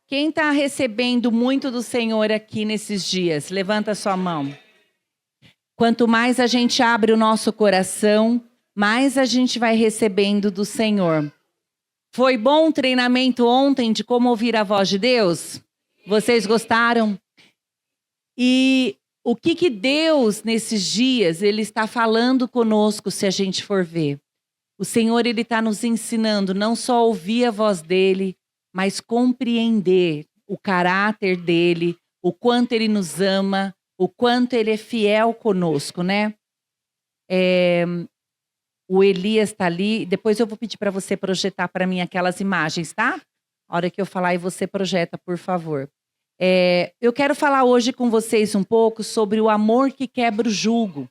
Quem está recebendo muito do Senhor aqui nesses dias? Levanta a sua mão. Quanto mais a gente abre o nosso coração, mais a gente vai recebendo do Senhor. Foi bom o treinamento ontem de como ouvir a voz de Deus? Vocês gostaram? E o que Deus, nesses dias, Ele está falando conosco, se a gente for ver? O Senhor, Ele está nos ensinando não só a ouvir a voz dEle, mas compreender o caráter dEle, o quanto Ele nos ama, o quanto Ele é fiel conosco, né? O Elias está ali. Depois eu vou pedir para você projetar para mim aquelas imagens, tá? A hora que eu falar, e você projeta, por favor. Eu quero falar hoje com vocês um pouco sobre o amor que quebra o jugo,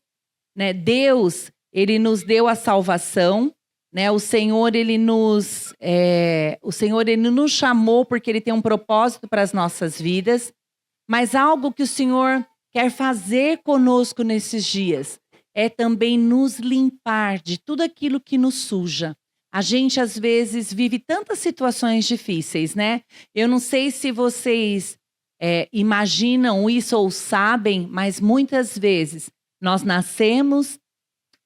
né? Deus, Ele nos deu a salvação, né? O Senhor, Ele nos chamou porque Ele tem um propósito para as nossas vidas, mas algo que o Senhor quer fazer conosco nesses dias é também nos limpar de tudo aquilo que nos suja. A gente, às vezes, vive tantas situações difíceis, né? Eu não sei se vocês imaginam isso ou sabem, mas muitas vezes nós nascemos,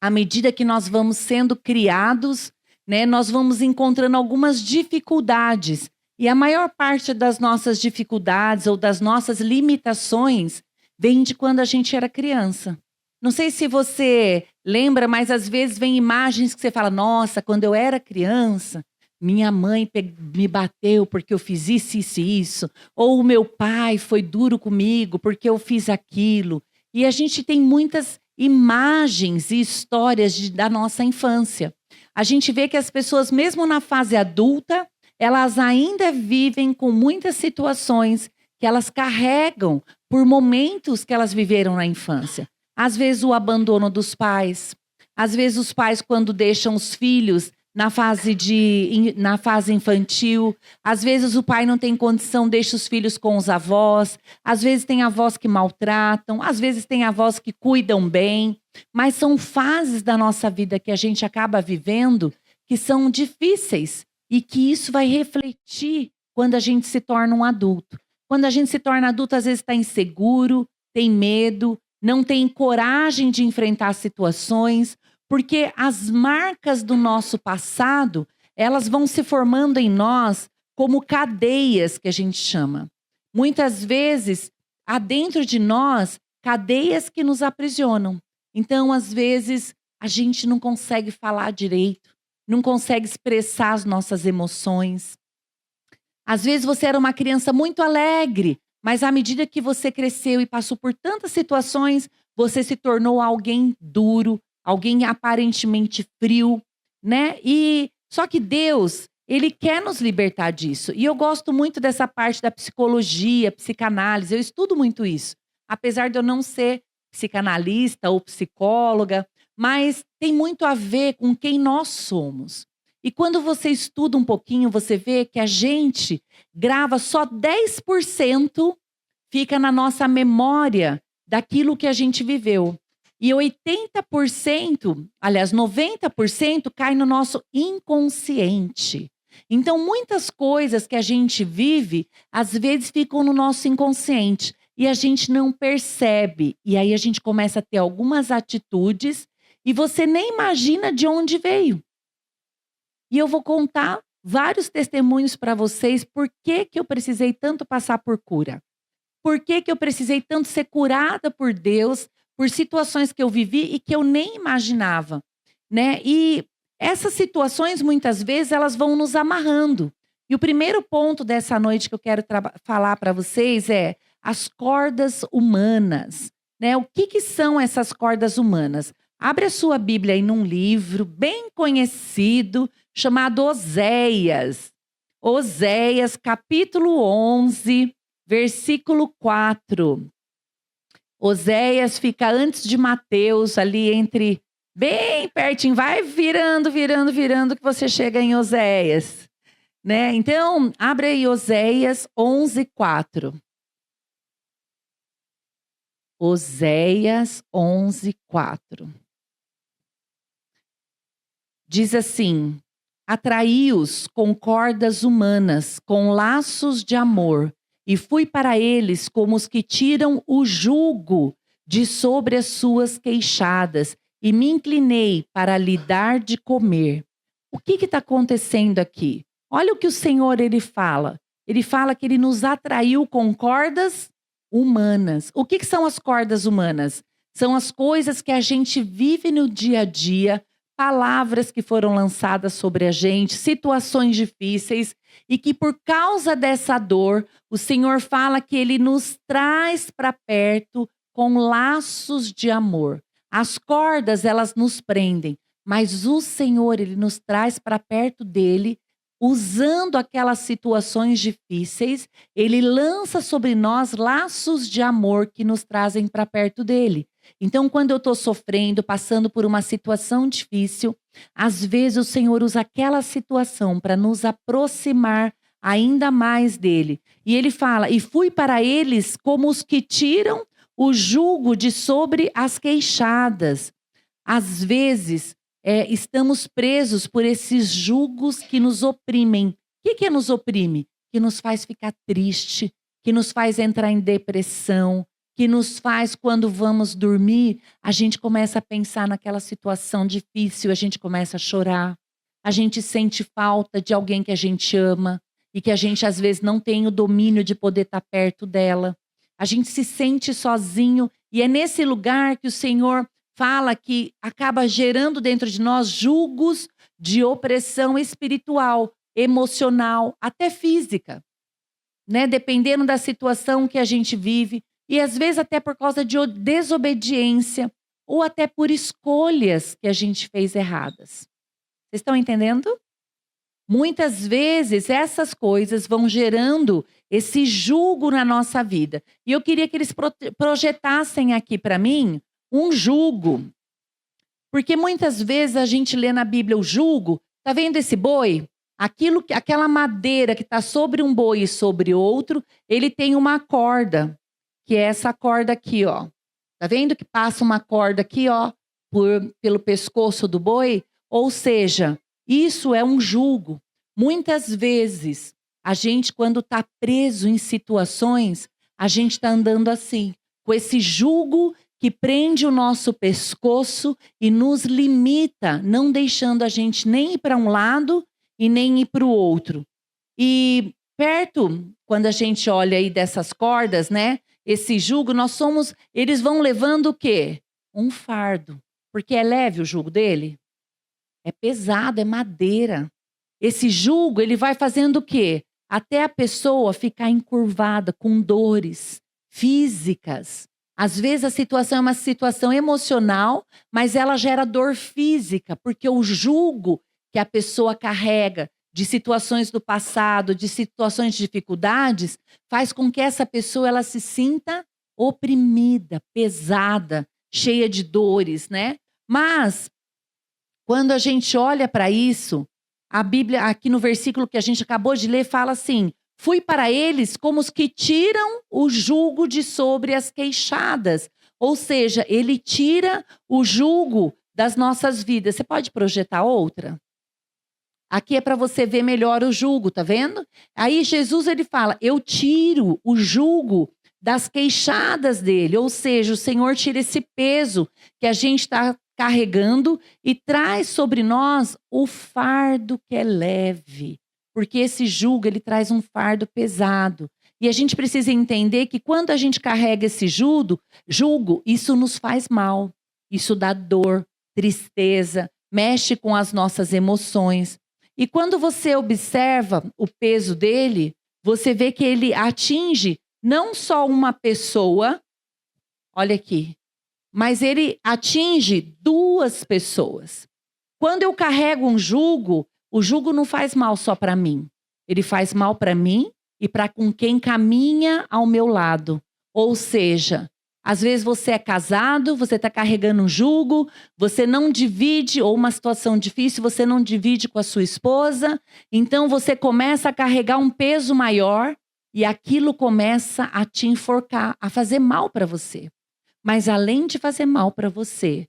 à medida que nós vamos sendo criados, né, nós vamos encontrando algumas dificuldades. E a maior parte das nossas dificuldades ou das nossas limitações vem de quando a gente era criança. Não sei se você lembra, mas às vezes vem imagens que você fala, nossa, quando eu era criança, minha mãe me bateu porque eu fiz isso, isso e isso. Ou o meu pai foi duro comigo porque eu fiz aquilo. E a gente tem muitas imagens e histórias da nossa infância. A gente vê que as pessoas, mesmo na fase adulta, elas ainda vivem com muitas situações que elas carregam por momentos que elas viveram na infância. Às vezes o abandono dos pais, às vezes os pais quando deixam os filhos na fase infantil, às vezes o pai não tem condição, deixa os filhos com os avós, às vezes tem avós que maltratam, às vezes tem avós que cuidam bem, mas são fases da nossa vida que a gente acaba vivendo que são difíceis e que isso vai refletir quando a gente se torna um adulto. Quando a gente se torna adulto, às vezes está inseguro, tem medo, não tem coragem de enfrentar situações, porque as marcas do nosso passado, elas vão se formando em nós como cadeias, que a gente chama. Muitas vezes, há dentro de nós, cadeias que nos aprisionam. Então, às vezes, a gente não consegue falar direito, não consegue expressar as nossas emoções. Às vezes, você era uma criança muito alegre, mas à medida que você cresceu e passou por tantas situações, você se tornou alguém duro, alguém aparentemente frio, né? E só que Deus, Ele quer nos libertar disso. E eu gosto muito dessa parte da psicologia, psicanálise, eu estudo muito isso. Apesar de eu não ser psicanalista ou psicóloga, mas tem muito a ver com quem nós somos. E quando você estuda um pouquinho, você vê que a gente grava só 10% fica na nossa memória daquilo que a gente viveu. E 80%, aliás, 90% cai no nosso inconsciente. Então, muitas coisas que a gente vive, às vezes ficam no nosso inconsciente e a gente não percebe. E aí a gente começa a ter algumas atitudes e você nem imagina de onde veio. E eu vou contar vários testemunhos para vocês por que eu precisei tanto passar por cura. Por que eu precisei tanto ser curada por Deus, por situações que eu vivi e que eu nem imaginava, né? E essas situações, muitas vezes, elas vão nos amarrando. E o primeiro ponto dessa noite que eu quero falar para vocês é as cordas humanas, né? O que são essas cordas humanas? Abre a sua Bíblia aí num livro bem conhecido, chamado Oséias. Oséias, capítulo 11, versículo 4. Oséias fica antes de Mateus, ali bem pertinho. Vai virando, que você chega em Oséias, né? Então, abre aí Oséias 11, 4. Oséias 11, 4. Diz assim: Atraí-os com cordas humanas, com laços de amor, e fui para eles como os que tiram o jugo de sobre as suas queixadas, e me inclinei para lhe dar de comer. O que está acontecendo aqui? Olha o que o Senhor ele fala. Ele fala que ele nos atraiu com cordas humanas. O que são as cordas humanas? São as coisas que a gente vive no dia a dia, palavras que foram lançadas sobre a gente, situações difíceis, e que por causa dessa dor, o Senhor fala que ele nos traz para perto com laços de amor. As cordas, elas nos prendem, mas o Senhor, ele nos traz para perto dele, usando aquelas situações difíceis, ele lança sobre nós laços de amor que nos trazem para perto dele. Então, quando eu estou sofrendo, passando por uma situação difícil, às vezes o Senhor usa aquela situação para nos aproximar ainda mais dele. E ele fala, e fui para eles como os que tiram o jugo de sobre as queixadas. Às vezes, estamos presos por esses jugos que nos oprimem. O que nos oprime? Que nos faz ficar triste, que nos faz entrar em depressão, que nos faz, quando vamos dormir, a gente começa a pensar naquela situação difícil, a gente começa a chorar, a gente sente falta de alguém que a gente ama e que a gente às vezes não tem o domínio de poder estar perto dela. A gente se sente sozinho e é nesse lugar que o Senhor fala que acaba gerando dentro de nós julgos de opressão espiritual, emocional, até física, né? Dependendo da situação que a gente vive. E às vezes até por causa de desobediência ou até por escolhas que a gente fez erradas. Vocês estão entendendo? Muitas vezes essas coisas vão gerando esse jugo na nossa vida. E eu queria que eles projetassem aqui para mim um jugo. Porque muitas vezes a gente lê na Bíblia o jugo, tá vendo esse boi? Aquela madeira que está sobre um boi e sobre outro, ele tem uma corda. Que é essa corda aqui, ó. Tá vendo que passa uma corda aqui, ó, pelo pescoço do boi? Ou seja, isso é um jugo. Muitas vezes, a gente, quando está preso em situações, a gente está andando assim, com esse jugo que prende o nosso pescoço e nos limita, não deixando a gente nem ir para um lado e nem ir para o outro. E perto, quando a gente olha aí dessas cordas, né? Esse jugo, eles vão levando o quê? Um fardo. Porque é leve o jugo dele? É pesado, é madeira. Esse jugo, ele vai fazendo o quê? Até a pessoa ficar encurvada, com dores físicas. Às vezes a situação é uma situação emocional, mas ela gera dor física, porque o jugo que a pessoa carrega de situações do passado, de situações de dificuldades, faz com que essa pessoa ela se sinta oprimida, pesada, cheia de dores, né? Mas, quando a gente olha para isso, a Bíblia, aqui no versículo que a gente acabou de ler, fala assim, fui para eles como os que tiram o jugo de sobre as queixadas. Ou seja, ele tira o jugo das nossas vidas. Você pode projetar outra? Aqui é para você ver melhor o jugo, tá vendo? Aí Jesus ele fala, eu tiro o jugo das queixadas dele. Ou seja, o Senhor tira esse peso que a gente está carregando e traz sobre nós o fardo que é leve. Porque esse jugo, ele traz um fardo pesado. E a gente precisa entender que quando a gente carrega esse jugo, isso nos faz mal. Isso dá dor, tristeza, mexe com as nossas emoções. E quando você observa o peso dele, você vê que ele atinge não só uma pessoa, olha aqui, mas ele atinge duas pessoas. Quando eu carrego um jugo, o jugo não faz mal só para mim. Ele faz mal para mim e para com quem caminha ao meu lado. Ou seja, às vezes você é casado, você está carregando um jugo, você não divide, ou uma situação difícil, você não divide com a sua esposa, então você começa a carregar um peso maior e aquilo começa a te enforcar, a fazer mal para você. Mas além de fazer mal para você,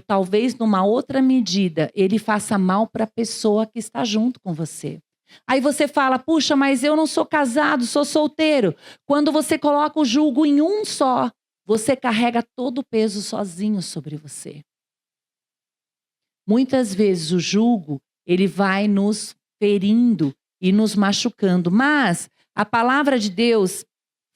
talvez numa outra medida, ele faça mal para a pessoa que está junto com você. Aí você fala, puxa, mas eu não sou casado, sou solteiro. Quando você coloca o jugo em um só, você carrega todo o peso sozinho sobre você. Muitas vezes o jugo, ele vai nos ferindo e nos machucando. Mas a palavra de Deus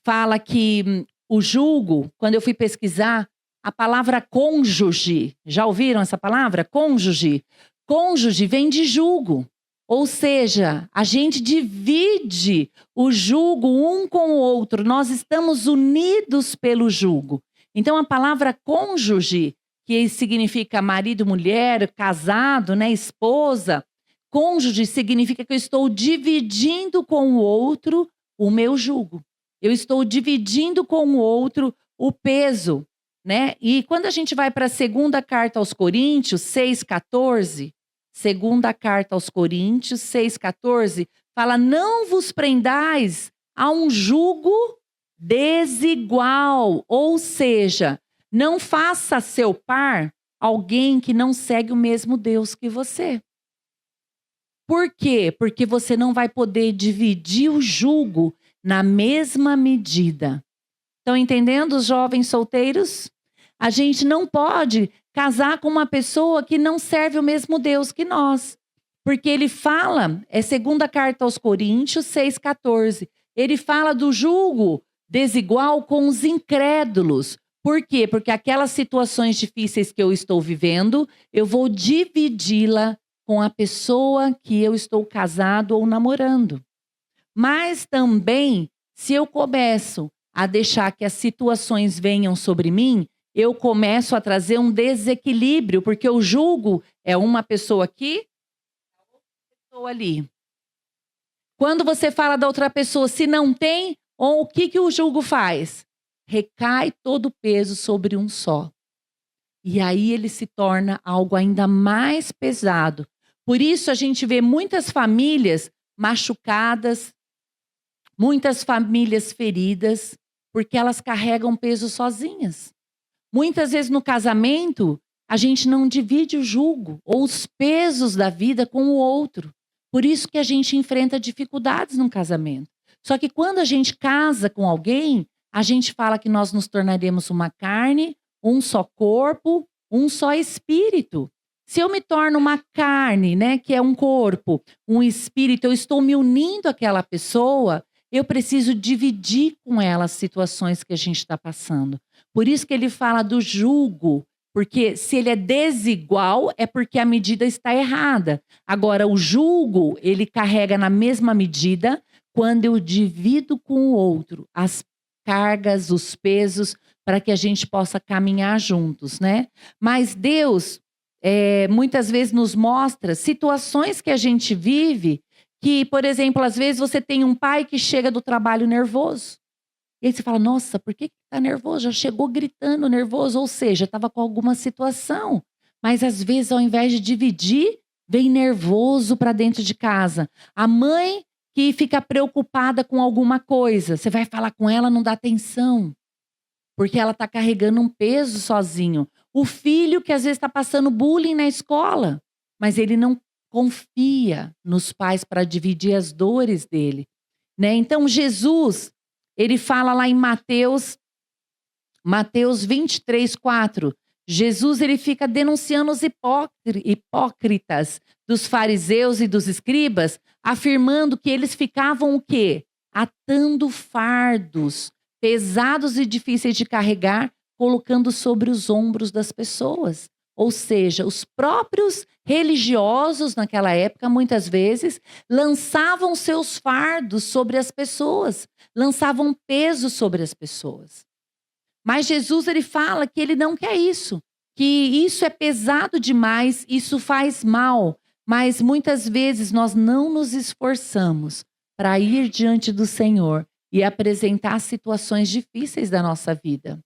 fala que o jugo, quando eu fui pesquisar, a palavra cônjuge, já ouviram essa palavra? Cônjuge. Cônjuge vem de jugo. Ou seja, a gente divide o jugo um com o outro. Nós estamos unidos pelo jugo. Então a palavra cônjuge, que significa marido, mulher, casado, né, esposa. Cônjuge significa que eu estou dividindo com o outro o meu jugo. Eu estou dividindo com o outro o peso, né? E quando a gente vai para a segunda carta aos Coríntios, 6,14, segunda carta aos Coríntios, 6,14, fala, não vos prendais a um jugo desigual, ou seja, não faça seu par alguém que não segue o mesmo Deus que você. Por quê? Porque você não vai poder dividir o jugo na mesma medida. Estão entendendo, os jovens solteiros? A gente não pode casar com uma pessoa que não serve o mesmo Deus que nós. Porque ele fala, é segunda carta aos Coríntios 6,14. Ele fala do jugo desigual com os incrédulos. Por quê? Porque aquelas situações difíceis que eu estou vivendo, eu vou dividi-la com a pessoa que eu estou casado ou namorando. Mas também, se eu começo a deixar que as situações venham sobre mim, eu começo a trazer um desequilíbrio, porque o jugo é uma pessoa aqui, outra pessoa ali. Quando você fala da outra pessoa, se não tem, o que o jugo faz? Recai todo o peso sobre um só. E aí ele se torna algo ainda mais pesado. Por isso a gente vê muitas famílias machucadas, muitas famílias feridas, porque elas carregam peso sozinhas. Muitas vezes no casamento, a gente não divide o jugo ou os pesos da vida com o outro. Por isso que a gente enfrenta dificuldades no casamento. Só que quando a gente casa com alguém, a gente fala que nós nos tornaremos uma carne, um só corpo, um só espírito. Se eu me torno uma carne, né, que é um corpo, um espírito, eu estou me unindo àquela pessoa, eu preciso dividir com ela as situações que a gente está passando. Por isso que ele fala do jugo, porque se ele é desigual, é porque a medida está errada. Agora, o jugo, ele carrega na mesma medida quando eu divido com o outro as cargas, os pesos, para que a gente possa caminhar juntos, né? Mas Deus, muitas vezes nos mostra situações que a gente vive que, por exemplo, às vezes você tem um pai que chega do trabalho nervoso. E aí você fala, nossa, por que está nervoso? Já chegou gritando nervoso, ou seja, estava com alguma situação. Mas às vezes, ao invés de dividir, vem nervoso para dentro de casa. A mãe que fica preocupada com alguma coisa, você vai falar com ela, não dá atenção. Porque ela está carregando um peso sozinho. O filho que às vezes está passando bullying na escola, mas ele não confia nos pais para dividir as dores dele, né? Então Jesus, ele fala lá em Mateus 23:4. Jesus, ele fica denunciando os hipócritas dos fariseus e dos escribas, afirmando que eles ficavam o quê? Atando fardos pesados e difíceis de carregar, colocando sobre os ombros das pessoas. Ou seja, os próprios religiosos naquela época, muitas vezes, lançavam seus fardos sobre as pessoas, lançavam peso sobre as pessoas. Mas Jesus, ele fala que ele não quer isso, que isso é pesado demais, isso faz mal. Mas muitas vezes nós não nos esforçamos para ir diante do Senhor e apresentar situações difíceis da nossa vida.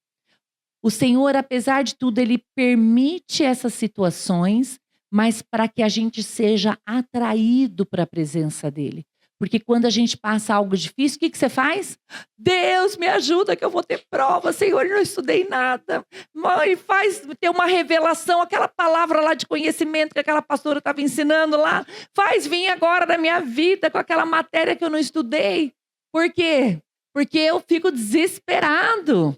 O Senhor, apesar de tudo, ele permite essas situações, mas para que a gente seja atraído para a presença dele. Porque quando a gente passa algo difícil, o que você faz? Deus, me ajuda que eu vou ter prova. Senhor, eu não estudei nada. Mãe, faz ter uma revelação, aquela palavra lá de conhecimento que aquela pastora estava ensinando lá. Faz vir agora na minha vida com aquela matéria que eu não estudei. Por quê? Porque eu fico desesperado,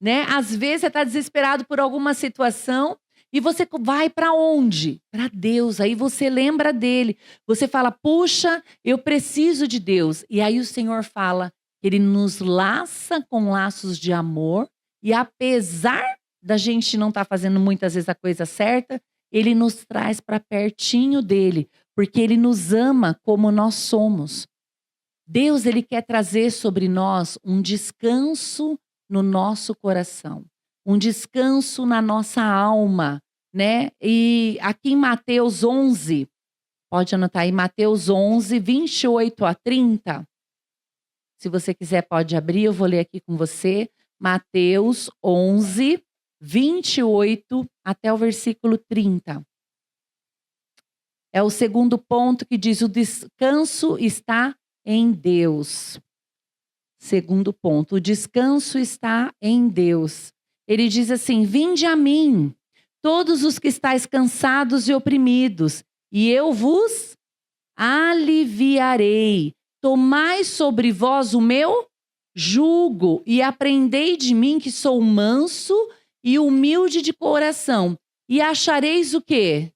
né? Às vezes você está desesperado por alguma situação e você vai para onde? Para Deus. Aí você lembra dele. Você fala, puxa, eu preciso de Deus. E aí o Senhor fala que ele nos laça com laços de amor. E apesar da gente não estar fazendo muitas vezes a coisa certa, ele nos traz para pertinho dele. Porque ele nos ama como nós somos. Deus, ele quer trazer sobre nós um descanso no nosso coração. Um descanso na nossa alma, né? E aqui em Mateus 11, pode anotar aí, Mateus 11, 28 a 30. Se você quiser pode abrir, eu vou ler aqui com você. Mateus 11, 28 até o versículo 30. É o segundo ponto que diz, o descanso está em Deus. Segundo ponto, o descanso está em Deus. Ele diz assim, vinde a mim, todos os que estáis cansados e oprimidos, e eu vos aliviarei. Tomai sobre vós o meu jugo e aprendei de mim que sou manso e humilde de coração. E achareis o quê?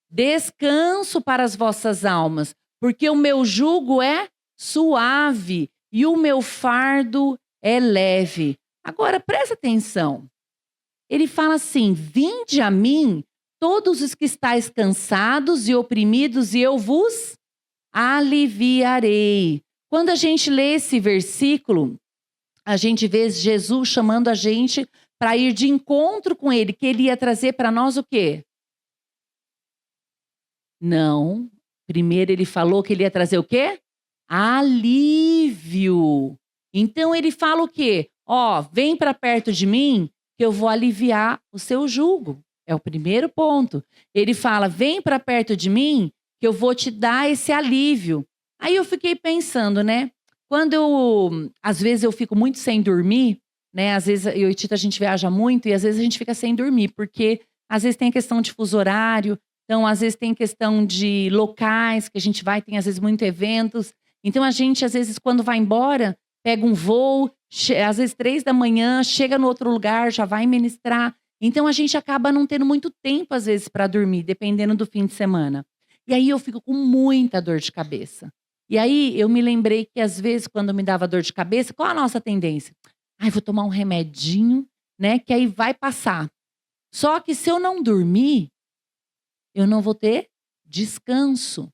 Descanso para as vossas almas, porque o meu jugo é suave e o meu fardo é leve. Agora, presta atenção. Ele fala assim, vinde a mim, todos os que estáis cansados e oprimidos, e eu vos aliviarei. Quando a gente lê esse versículo, a gente vê Jesus chamando a gente para ir de encontro com ele, que ele ia trazer para nós o quê? Não. Primeiro ele falou que ele ia trazer o quê? Alívio. Então ele fala o quê? Ó, vem para perto de mim que eu vou aliviar o seu jugo. É o primeiro ponto. Ele fala, vem para perto de mim que eu vou te dar esse alívio. Aí eu fiquei pensando, né? Às vezes eu fico muito sem dormir, né? Às vezes eu e Tita a gente viaja muito e às vezes a gente fica sem dormir, porque às vezes tem a questão de fuso horário, então às vezes tem questão de locais que a gente vai, tem às vezes muitos eventos. Então a gente às vezes quando vai embora, pega um voo, às vezes 3 da manhã, chega no outro lugar, já vai ministrar. Então a gente acaba não tendo muito tempo às vezes para dormir, dependendo do fim de semana. E aí eu fico com muita dor de cabeça. E aí eu me lembrei que às vezes quando me dava dor de cabeça, qual a nossa tendência? Ai, vou tomar um remedinho, né, que aí vai passar. Só que se eu não dormir, eu não vou ter descanso.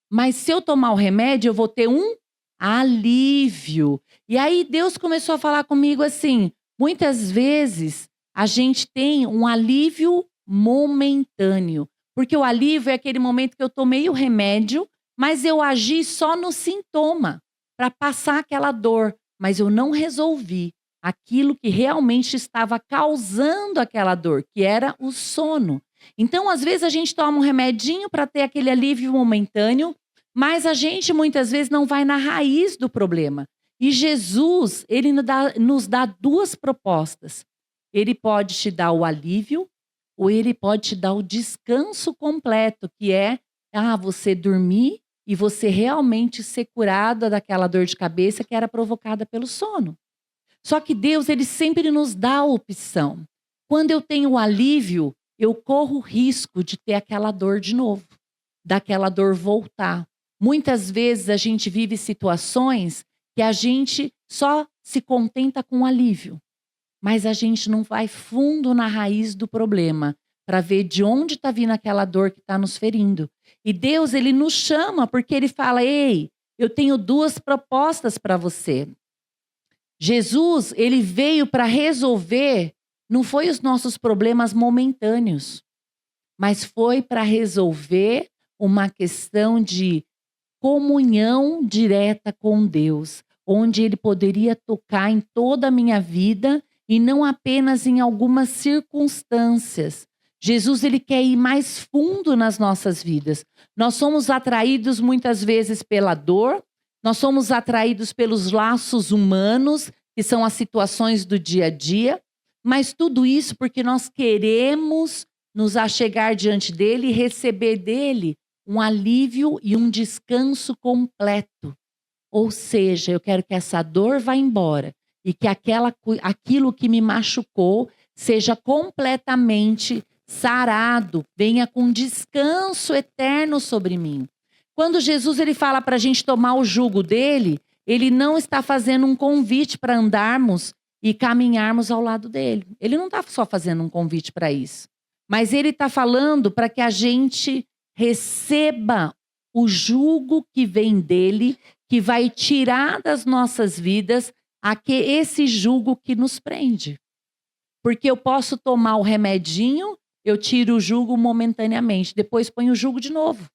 Mas se eu tomar o remédio, eu vou ter um alívio. E aí Deus começou a falar comigo assim, muitas vezes a gente tem um alívio momentâneo. Porque o alívio é aquele momento que eu tomei o remédio, mas eu agi só no sintoma, para passar aquela dor. Mas eu não resolvi aquilo que realmente estava causando aquela dor, que era o sono. Então, às vezes, a gente toma um remedinho para ter aquele alívio momentâneo, mas a gente muitas vezes não vai na raiz do problema. E Jesus, ele nos dá 2 propostas. Ele pode te dar o alívio, ou ele pode te dar o descanso completo, que é você dormir e você realmente ser curada daquela dor de cabeça que era provocada pelo sono. Só que Deus, ele sempre nos dá a opção. Quando eu tenho o alívio, eu corro o risco de ter aquela dor de novo, daquela dor voltar. Muitas vezes a gente vive situações que a gente só se contenta com o alívio, mas a gente não vai fundo na raiz do problema para ver de onde está vindo aquela dor que está nos ferindo. E Deus, ele nos chama porque ele fala, ei, eu tenho 2 propostas para você. Jesus, ele veio para resolver, não foi os nossos problemas momentâneos, mas foi para resolver uma questão de comunhão direta com Deus, onde ele poderia tocar em toda a minha vida e não apenas em algumas circunstâncias. Jesus, ele quer ir mais fundo nas nossas vidas. Nós somos atraídos muitas vezes pela dor, Nós somos atraídos pelos laços humanos, que são as situações do dia a dia, mas tudo isso porque nós queremos nos achegar diante dele e receber dele um alívio e um descanso completo. Ou seja, eu quero que essa dor vá embora e que aquilo que me machucou seja completamente sarado, venha com descanso eterno sobre mim. Quando Jesus ele fala para a gente tomar o jugo dele, ele não está fazendo um convite para andarmos e caminharmos ao lado dele. Ele não está só fazendo um convite para isso, mas ele está falando para que a gente receba o jugo que vem dele, que vai tirar das nossas vidas esse jugo que nos prende. Porque eu posso tomar o remedinho, eu tiro o jugo momentaneamente, depois ponho o jugo de novo.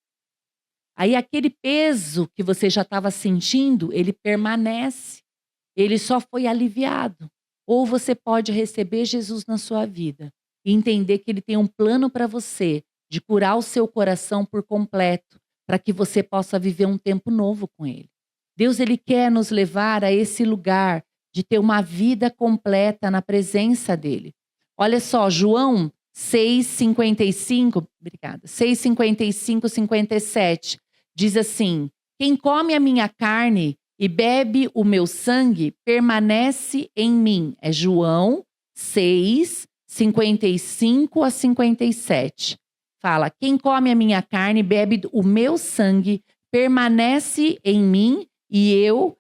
Aí aquele peso que você já estava sentindo, ele permanece. Ele só foi aliviado. Ou você pode receber Jesus na sua vida e entender que ele tem um plano para você de curar o seu coração por completo, para que você possa viver um tempo novo com ele. Deus ele quer nos levar a esse lugar de ter uma vida completa na presença dele. Olha só, João 6:55, obrigada, 6:55, 57, diz assim: quem come a minha carne e bebe o meu sangue permanece em mim. É João 6:55 a 57. Fala, quem come a minha carne e bebe o meu sangue permanece em mim e eu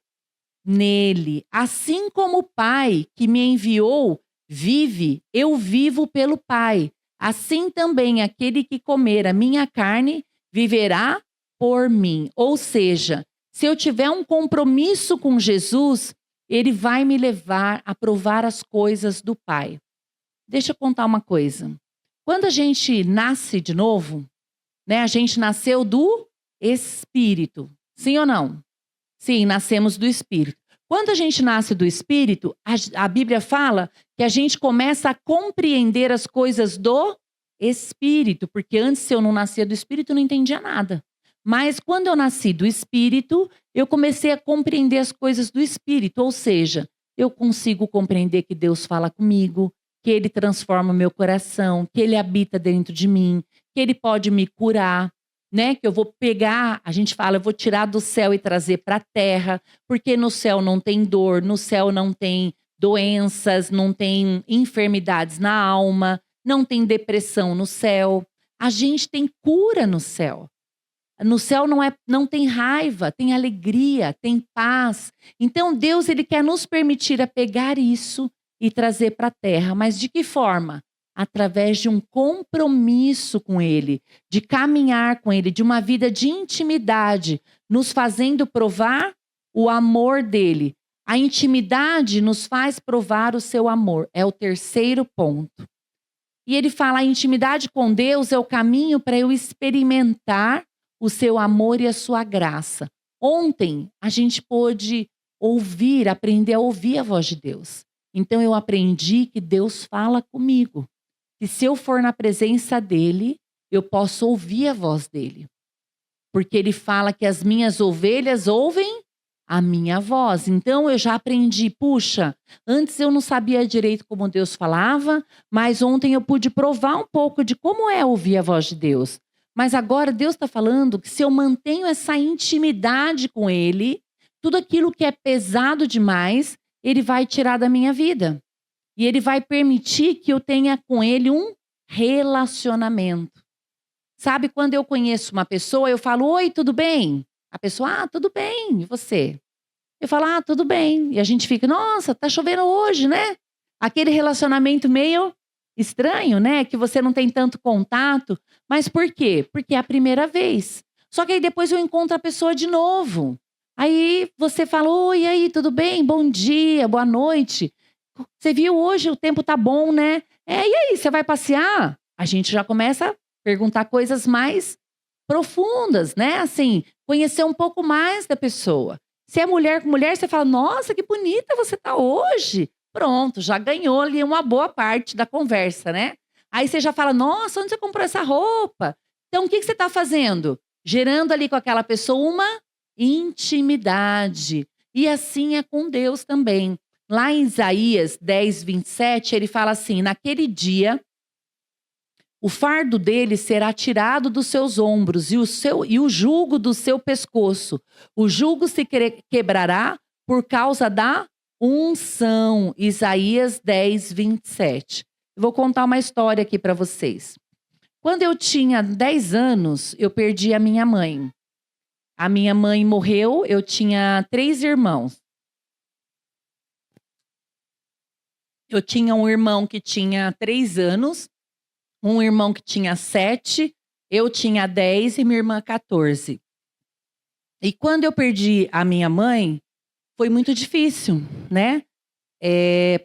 nele. Assim como o Pai que me enviou vive, eu vivo pelo Pai. Assim também aquele que comer a minha carne viverá por mim. Ou seja, se eu tiver um compromisso com Jesus, ele vai me levar a provar as coisas do Pai. Deixa eu contar uma coisa. Quando a gente nasce de novo, né, a gente nasceu do Espírito. Sim ou não? Sim, nascemos do Espírito. Quando a gente nasce do Espírito, a Bíblia fala que a gente começa a compreender as coisas do Espírito, porque antes, se eu não nascia do Espírito, eu não entendia nada. Mas quando eu nasci do Espírito, eu comecei a compreender as coisas do Espírito, ou seja, eu consigo compreender que Deus fala comigo, que Ele transforma o meu coração, que Ele habita dentro de mim, que Ele pode me curar, né? Que eu vou pegar, a gente fala, eu vou tirar do céu e trazer para a terra, porque no céu não tem dor, no céu não tem doenças, não tem enfermidades na alma, não tem depressão no céu. A gente tem cura no céu. No céu não tem raiva, tem alegria, tem paz. Então Deus ele quer nos permitir a pegar isso e trazer para a terra. Mas de que forma? Através de um compromisso com Ele, de caminhar com Ele, de uma vida de intimidade, nos fazendo provar o amor dEle. A intimidade nos faz provar o seu amor. É o terceiro ponto. E ele fala, a intimidade com Deus é o caminho para eu experimentar o seu amor e a sua graça. Ontem, a gente pôde aprender a ouvir a voz de Deus. Então, eu aprendi que Deus fala comigo. E se eu for na presença dele, eu posso ouvir a voz dele. Porque ele fala que as minhas ovelhas ouvem a minha voz. Então eu já aprendi, puxa, antes eu não sabia direito como Deus falava, mas ontem eu pude provar um pouco de como é ouvir a voz de Deus. Mas agora Deus está falando que se eu mantenho essa intimidade com ele, tudo aquilo que é pesado demais, ele vai tirar da minha vida. E ele vai permitir que eu tenha com ele um relacionamento. Sabe, quando eu conheço uma pessoa, eu falo, oi, tudo bem? A pessoa, tudo bem, e você? Eu falo, tudo bem. E a gente fica, nossa, tá chovendo hoje, né? Aquele relacionamento meio estranho, né? Que você não tem tanto contato. Mas por quê? Porque é a primeira vez. Só que aí depois eu encontro a pessoa de novo. Aí você fala, oi, e aí, tudo bem? Bom dia, boa noite. Você viu hoje, o tempo tá bom, né? E aí, você vai passear? A gente já começa a perguntar coisas mais profundas, né? Assim, conhecer um pouco mais da pessoa. Se é mulher com mulher, você fala, nossa, que bonita você tá hoje. Pronto, já ganhou ali uma boa parte da conversa, né? Aí você já fala, nossa, onde você comprou essa roupa? Então, o que você tá fazendo? Gerando ali com aquela pessoa uma intimidade. E assim é com Deus também. Lá em Isaías 10:27, ele fala assim: naquele dia, o fardo dele será tirado dos seus ombros e o jugo do seu pescoço. O jugo se quebrará por causa da unção. Isaías 10:27. Vou contar uma história aqui para vocês. Quando eu tinha 10 anos, eu perdi a minha mãe. A minha mãe morreu, eu tinha 3 irmãos. Eu tinha um irmão que tinha 3 anos, um irmão que tinha 7, eu tinha 10 e minha irmã 14. E quando eu perdi a minha mãe, foi muito difícil, né?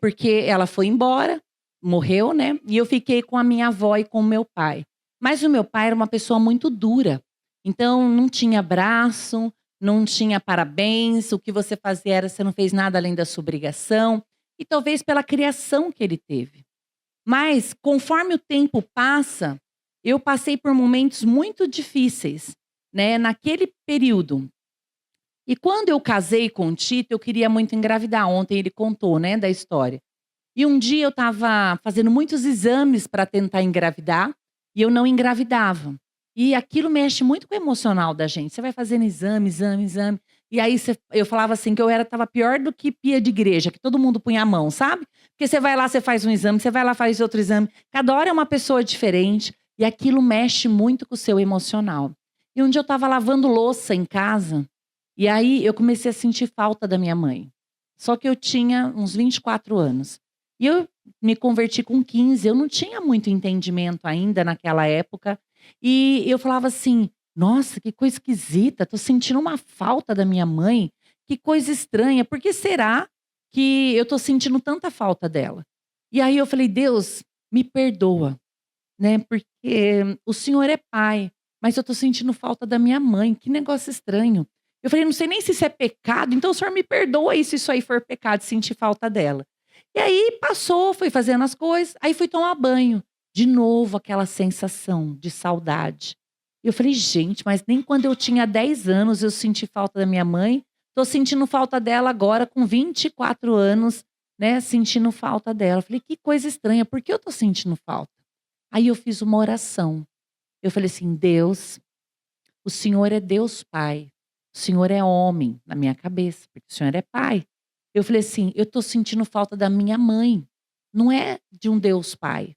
Porque ela foi embora, morreu, né? E eu fiquei com a minha avó e com o meu pai. Mas o meu pai era uma pessoa muito dura. Então, não tinha abraço, não tinha parabéns. O que você fazia era, você não fez nada além da sua obrigação. E talvez pela criação que ele teve. Mas, conforme o tempo passa, eu passei por momentos muito difíceis, né? Naquele período. E quando eu casei com o Tito, eu queria muito engravidar. Ontem ele contou, né, da história. E um dia eu estava fazendo muitos exames para tentar engravidar e eu não engravidava. E aquilo mexe muito com o emocional da gente. Você vai fazendo exame, exame, exame. E aí eu falava assim que eu estava pior do que pia de igreja, que todo mundo punha a mão, sabe? Porque você vai lá, você faz um exame, você vai lá, faz outro exame. Cada hora é uma pessoa diferente e aquilo mexe muito com o seu emocional. E um dia eu estava lavando louça em casa e aí eu comecei a sentir falta da minha mãe. Só que eu tinha uns 24 anos. E eu me converti com 15, eu não tinha muito entendimento ainda naquela época. E eu falava assim: nossa, que coisa esquisita, tô sentindo uma falta da minha mãe, que coisa estranha, por que será que eu tô sentindo tanta falta dela? E aí eu falei: Deus, me perdoa, né? Porque o Senhor é pai, mas eu tô sentindo falta da minha mãe, que negócio estranho. Eu falei: não sei nem se isso é pecado, então o Senhor me perdoa aí se isso aí for pecado, sentir falta dela. E aí passou, fui fazendo as coisas, aí fui tomar banho. De novo aquela sensação de saudade. E eu falei: gente, mas nem quando eu tinha 10 anos eu senti falta da minha mãe. Tô sentindo falta dela agora com 24 anos, né, sentindo falta dela. Eu falei: que coisa estranha, por que eu tô sentindo falta? Aí eu fiz uma oração. Eu falei assim: Deus, o Senhor é Deus Pai. O Senhor é homem, na minha cabeça, porque o Senhor é pai. Eu falei assim: eu tô sentindo falta da minha mãe. Não é de um Deus Pai.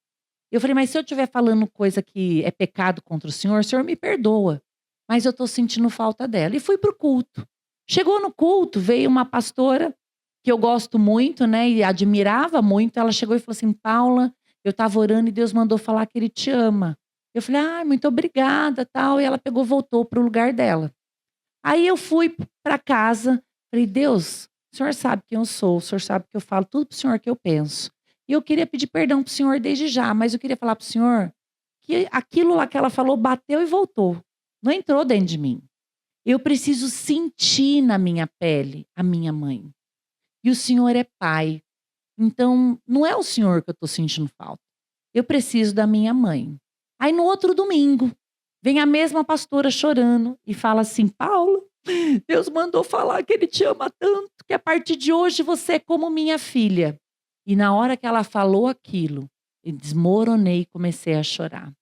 Eu falei: mas se eu estiver falando coisa que é pecado contra o Senhor me perdoa. Mas eu tô sentindo falta dela. E fui pro culto. Chegou no culto, veio uma pastora que eu gosto muito, né, e admirava muito. Ela chegou e falou assim: Paula, eu estava orando e Deus mandou falar que Ele te ama. Eu falei: ah, muito obrigada, tal. E ela pegou, voltou pro lugar dela. Aí eu fui para casa, falei: Deus, o Senhor sabe quem eu sou, o Senhor sabe que eu falo tudo pro Senhor que eu penso. E eu queria pedir perdão pro Senhor desde já, mas eu queria falar pro Senhor que aquilo lá que ela falou bateu e voltou. Não entrou dentro de mim. Eu preciso sentir na minha pele a minha mãe. E o Senhor é pai. Então, não é o Senhor que eu estou sentindo falta. Eu preciso da minha mãe. Aí no outro domingo, vem a mesma pastora chorando e fala assim: Paula, Deus mandou falar que Ele te ama tanto, que a partir de hoje você é como minha filha. E na hora que ela falou aquilo, eu desmoronei e comecei a chorar.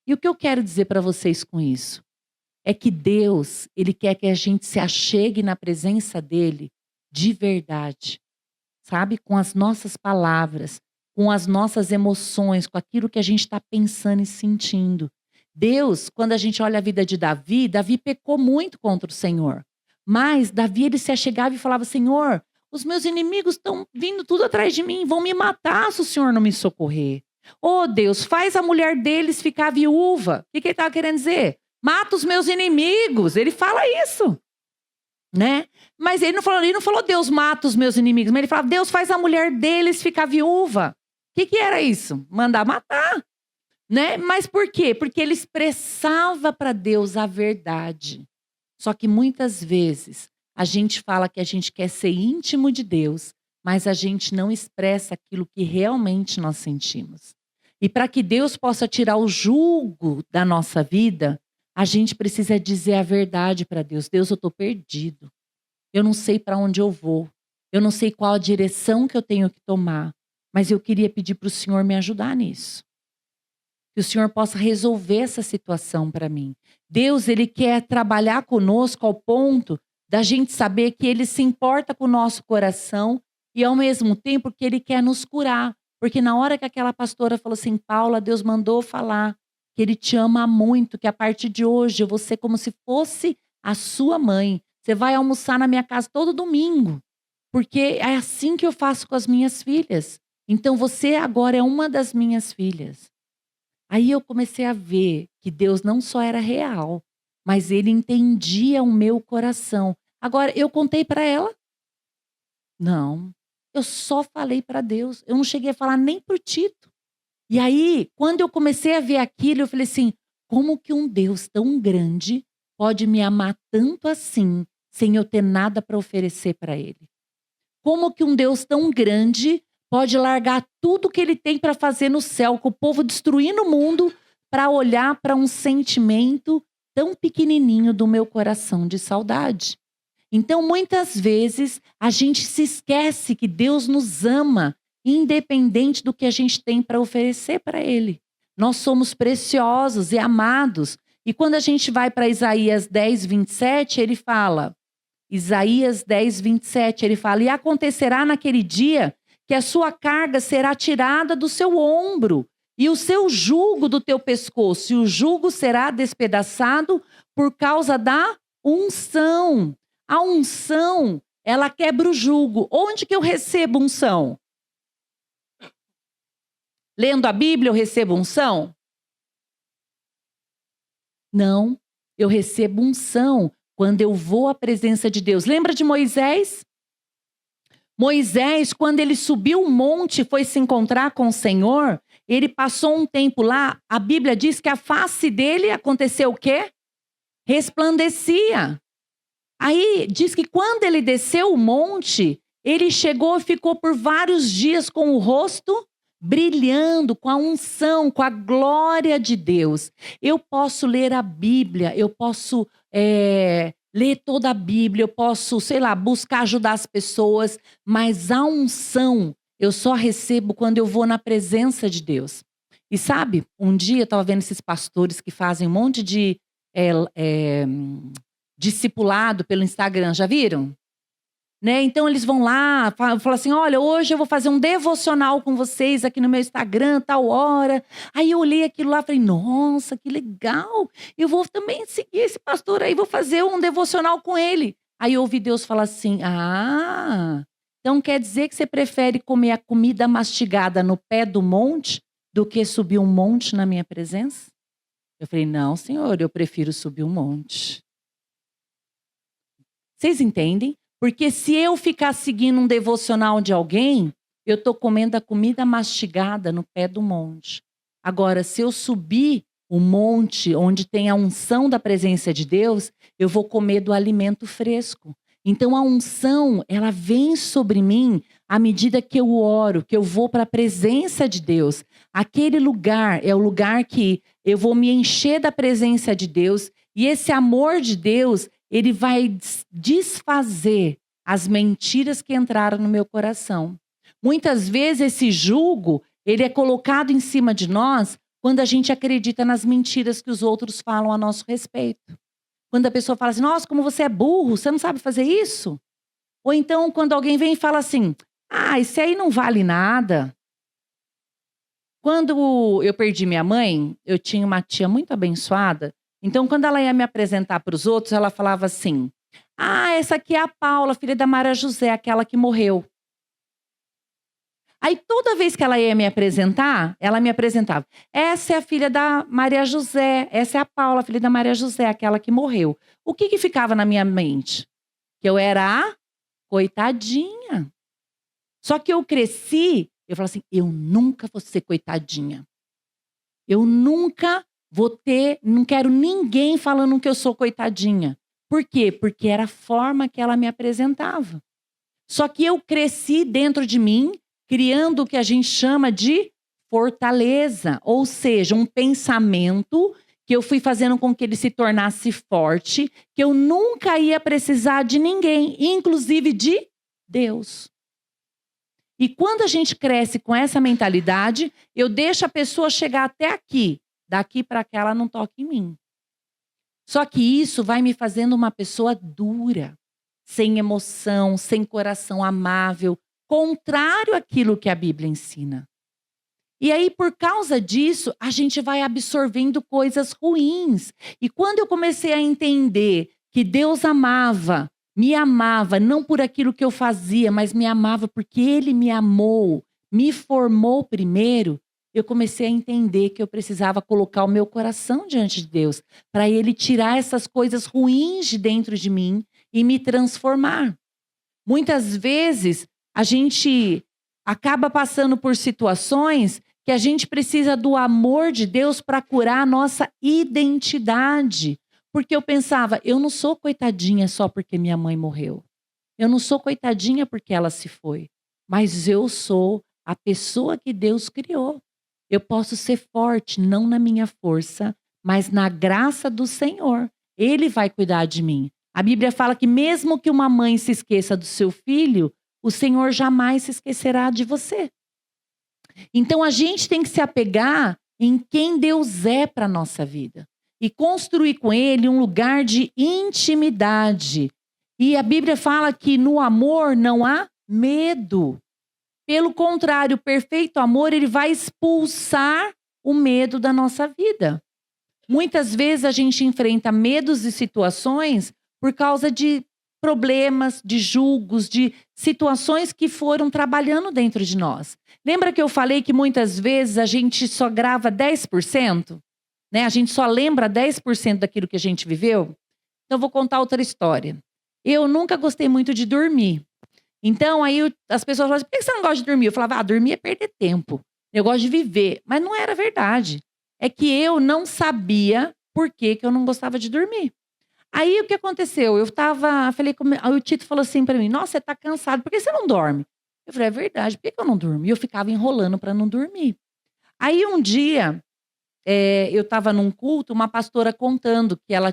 E o que eu quero dizer para vocês com isso? É que Deus, Ele quer que a gente se achegue na presença dEle de verdade. Sabe? Com as nossas palavras, com as nossas emoções, com aquilo que a gente está pensando e sentindo. Deus, quando a gente olha a vida de Davi, Davi pecou muito contra o Senhor. Mas Davi, ele se achegava e falava: Senhor, os meus inimigos estão vindo tudo atrás de mim, vão me matar se o Senhor não me socorrer. Oh Deus, faz a mulher deles ficar viúva. O que ele estava querendo dizer? Mata os meus inimigos. Ele fala isso, né? Mas ele não falou Deus mata os meus inimigos, mas ele falava: Deus faz a mulher deles ficar viúva. O que era isso? Mandar matar, né? Mas por quê? Porque ele expressava para Deus a verdade. Só que muitas vezes a gente fala que a gente quer ser íntimo de Deus, mas a gente não expressa aquilo que realmente nós sentimos. E para que Deus possa tirar o jugo da nossa vida, A gente precisa dizer a verdade para Deus. Deus, eu estou perdido. Eu não sei para onde eu vou. Eu não sei qual a direção que eu tenho que tomar. Mas eu queria pedir para o Senhor me ajudar nisso. Que o Senhor possa resolver essa situação para mim. Deus, Ele quer trabalhar conosco ao ponto da gente saber que Ele se importa com o nosso coração e ao mesmo tempo que Ele quer nos curar. Porque na hora que aquela pastora falou assim, Paula, Deus mandou falar que Ele te ama muito, que a partir de hoje eu vou ser como se fosse a sua mãe. Você vai almoçar na minha casa todo domingo. Porque é assim que eu faço com as minhas filhas. Então você agora é uma das minhas filhas. Aí eu comecei a ver que Deus não só era real, mas Ele entendia o meu coração. Agora, eu contei para ela? Não. Eu só falei para Deus. Eu não cheguei a falar nem para o Tito. E aí, quando eu comecei a ver aquilo, eu falei assim, como que um Deus tão grande pode me amar tanto assim, sem eu ter nada para oferecer para Ele? Como que um Deus tão grande pode largar tudo que Ele tem para fazer no céu, com o povo destruindo o mundo, para olhar para um sentimento tão pequenininho do meu coração de saudade? Então, muitas vezes, a gente se esquece que Deus nos ama, independente do que a gente tem para oferecer para Ele. Nós somos preciosos e amados. E quando a gente vai para Isaías 10, 27, ele fala, Isaías 10, 27, ele fala, e acontecerá naquele dia que a sua carga será tirada do seu ombro e o seu jugo do teu pescoço, e o jugo será despedaçado por causa da unção. A unção, ela quebra o jugo. Onde que eu recebo unção? Lendo a Bíblia eu recebo unção? Não, eu recebo unção quando eu vou à presença de Deus. Lembra de Moisés? Moisés, quando ele subiu o monte e foi se encontrar com o Senhor, ele passou um tempo lá, a Bíblia diz que a face dele aconteceu o quê? Resplandecia. Aí diz que quando ele desceu o monte, ele chegou e ficou por vários dias com o rosto brilhando, com a unção, com a glória de Deus. Eu posso ler a Bíblia, eu posso ler toda a Bíblia, eu posso, sei lá, buscar ajudar as pessoas, mas a unção eu só recebo quando eu vou na presença de Deus. E sabe, um dia eu estava vendo esses pastores que fazem um monte de discipulado pelo Instagram, já viram? Né? Então eles vão lá, falam assim, olha, hoje eu vou fazer um devocional com vocês aqui no meu Instagram, tal hora. Aí eu olhei aquilo lá e falei, nossa, que legal. Eu vou também seguir esse pastor aí, vou fazer um devocional com ele. Aí eu ouvi Deus falar assim, então quer dizer que você prefere comer a comida mastigada no pé do monte do que subir um monte na minha presença? Eu falei, não, Senhor, eu prefiro subir um monte. Vocês entendem? Porque se eu ficar seguindo um devocional de alguém, eu estou comendo a comida mastigada no pé do monte. Agora, se eu subir o monte onde tem a unção da presença de Deus, eu vou comer do alimento fresco. Então a unção, ela vem sobre mim à medida que eu oro, que eu vou para a presença de Deus. Aquele lugar é o lugar que eu vou me encher da presença de Deus e esse amor de Deus, ele vai desfazer as mentiras que entraram no meu coração. Muitas vezes esse jugo, ele é colocado em cima de nós quando a gente acredita nas mentiras que os outros falam a nosso respeito. Quando a pessoa fala assim, nossa, como você é burro, você não sabe fazer isso? Ou então quando alguém vem e fala assim, esse aí não vale nada. Quando eu perdi minha mãe, eu tinha uma tia muito abençoada. Então, quando ela ia me apresentar para os outros, ela falava assim, essa aqui é a Paula, filha da Maria José, aquela que morreu. Aí, toda vez que ela ia me apresentar, ela me apresentava. Essa é a filha da Maria José, essa é a Paula, filha da Maria José, aquela que morreu. O que ficava na minha mente? Que eu era a coitadinha. Só que eu cresci, eu falei assim, eu nunca vou ser coitadinha. Eu nunca não quero ninguém falando que eu sou coitadinha. Por quê? Porque era a forma que ela me apresentava. Só que eu cresci dentro de mim, criando o que a gente chama de fortaleza. Ou seja, um pensamento que eu fui fazendo com que ele se tornasse forte, que eu nunca ia precisar de ninguém, inclusive de Deus. E quando a gente cresce com essa mentalidade, eu deixo a pessoa chegar até aqui, daqui para cá ela não toca em mim. Só que isso vai me fazendo uma pessoa dura, sem emoção, sem coração amável, contrário àquilo que a Bíblia ensina. E aí, por causa disso, a gente vai absorvendo coisas ruins. E quando eu comecei a entender que Deus me amava, não por aquilo que eu fazia, mas me amava porque Ele me amou, me formou primeiro, eu comecei a entender que eu precisava colocar o meu coração diante de Deus, para Ele tirar essas coisas ruins de dentro de mim e me transformar. Muitas vezes, a gente acaba passando por situações que a gente precisa do amor de Deus para curar a nossa identidade. Porque eu pensava, eu não sou coitadinha só porque minha mãe morreu. Eu não sou coitadinha porque ela se foi. Mas eu sou a pessoa que Deus criou. Eu posso ser forte, não na minha força, mas na graça do Senhor. Ele vai cuidar de mim. A Bíblia fala que mesmo que uma mãe se esqueça do seu filho, o Senhor jamais se esquecerá de você. Então a gente tem que se apegar em quem Deus é para a nossa vida. E construir com Ele um lugar de intimidade. E a Bíblia fala que no amor não há medo. Pelo contrário, o perfeito amor, ele vai expulsar o medo da nossa vida. Muitas vezes a gente enfrenta medos e situações por causa de problemas, de julgos, de situações que foram trabalhando dentro de nós. Lembra que eu falei que muitas vezes a gente só grava 10%? Né? A gente só lembra 10% daquilo que a gente viveu? Então, eu vou contar outra história. Eu nunca gostei muito de dormir. Então, aí as pessoas falam assim, por que você não gosta de dormir? Eu falava, dormir é perder tempo. Eu gosto de viver. Mas não era verdade. É que eu não sabia por que eu não gostava de dormir. Aí, o que aconteceu? Aí o Tito falou assim para mim, nossa, você tá cansado, por que você não dorme? Eu falei, é verdade, por que eu não durmo? E eu ficava enrolando para não dormir. Aí, um dia, eu estava num culto, uma pastora contando que ela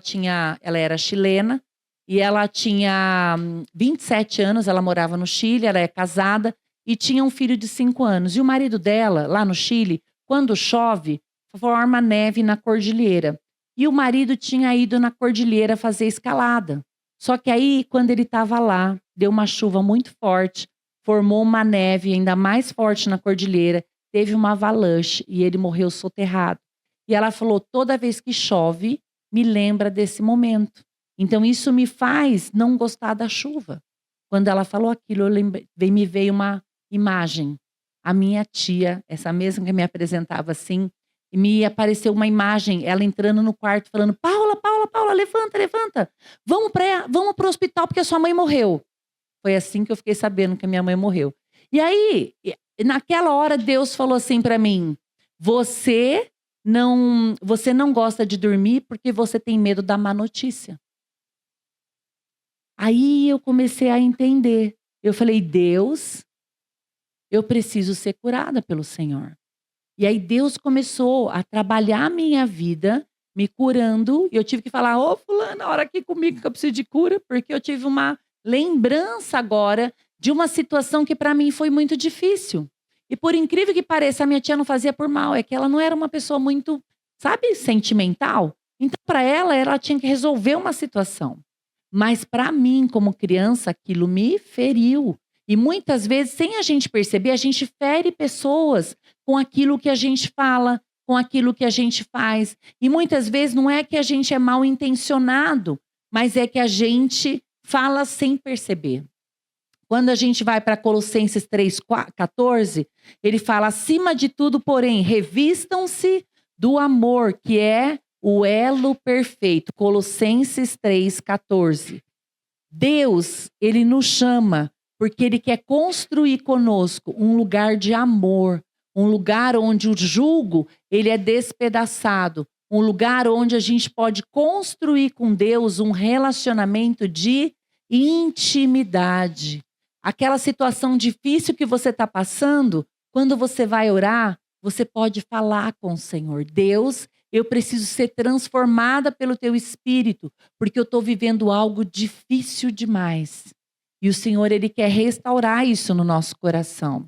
era chilena, e ela tinha 27 anos, ela morava no Chile, ela é casada, e tinha um filho de 5 anos. E o marido dela, lá no Chile, quando chove, forma neve na cordilheira. E o marido tinha ido na cordilheira fazer escalada. Só que aí, quando ele estava lá, deu uma chuva muito forte, formou uma neve ainda mais forte na cordilheira, teve uma avalanche e ele morreu soterrado. E ela falou, toda vez que chove, me lembra desse momento. Então, isso me faz não gostar da chuva. Quando ela falou aquilo, me veio uma imagem. A minha tia, essa mesma que me apresentava assim, me apareceu uma imagem, ela entrando no quarto, falando, Paula, levanta, levanta. Vamos para o hospital, porque a sua mãe morreu. Foi assim que eu fiquei sabendo que a minha mãe morreu. E aí, naquela hora, Deus falou assim para mim, você não gosta de dormir porque você tem medo da má notícia. Aí eu comecei a entender. Eu falei, Deus, eu preciso ser curada pelo Senhor. E aí Deus começou a trabalhar a minha vida, me curando. E eu tive que falar, ô fulana, ora aqui comigo que eu preciso de cura. Porque eu tive uma lembrança agora de uma situação que para mim foi muito difícil. E por incrível que pareça, a minha tia não fazia por mal. É que ela não era uma pessoa muito, sabe, sentimental. Então para ela tinha que resolver uma situação. Mas para mim, como criança, aquilo me feriu. E muitas vezes, sem a gente perceber, a gente fere pessoas com aquilo que a gente fala, com aquilo que a gente faz. E muitas vezes não é que a gente é mal intencionado, mas é que a gente fala sem perceber. Quando a gente vai para Colossenses 3,14, ele fala, acima de tudo, porém, revistam-se do amor, que é o elo perfeito. Colossenses 3,14. Deus, ele nos chama porque ele quer construir conosco um lugar de amor, um lugar onde o jugo ele é despedaçado, um lugar onde a gente pode construir com Deus um relacionamento de intimidade. Aquela situação difícil que você está passando, quando você vai orar, você pode falar com o Senhor. Deus, Eu preciso ser transformada pelo teu Espírito, porque eu estou vivendo algo difícil demais. E o Senhor, Ele quer restaurar isso no nosso coração.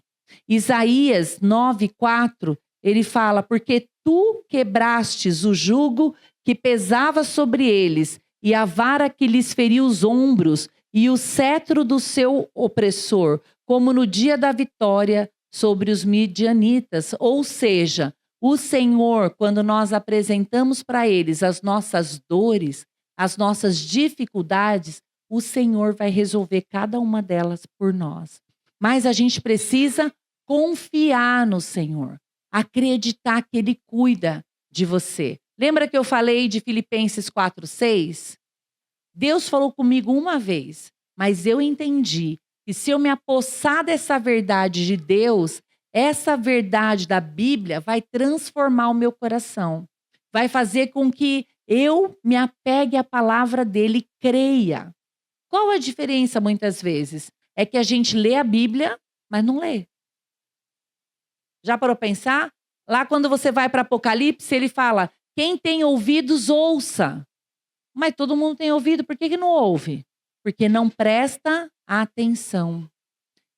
Isaías 9:4, ele fala: porque tu quebrastes o jugo que pesava sobre eles, e a vara que lhes feria os ombros, e o cetro do seu opressor, como no dia da vitória sobre os midianitas. Ou seja, o Senhor, quando nós apresentamos para eles as nossas dores, as nossas dificuldades, o Senhor vai resolver cada uma delas por nós. Mas a gente precisa confiar no Senhor, acreditar que Ele cuida de você. Lembra que eu falei de Filipenses 4:6? Deus falou comigo uma vez, mas eu entendi que se eu me apossar dessa verdade de Deus, essa verdade da Bíblia vai transformar o meu coração. Vai fazer com que eu me apegue à palavra dele e creia. Qual a diferença muitas vezes? É que a gente lê a Bíblia, mas não lê. Já parou para pensar? Lá quando você vai para Apocalipse, ele fala: quem tem ouvidos, ouça. Mas todo mundo tem ouvido, por que não ouve? Porque não presta atenção.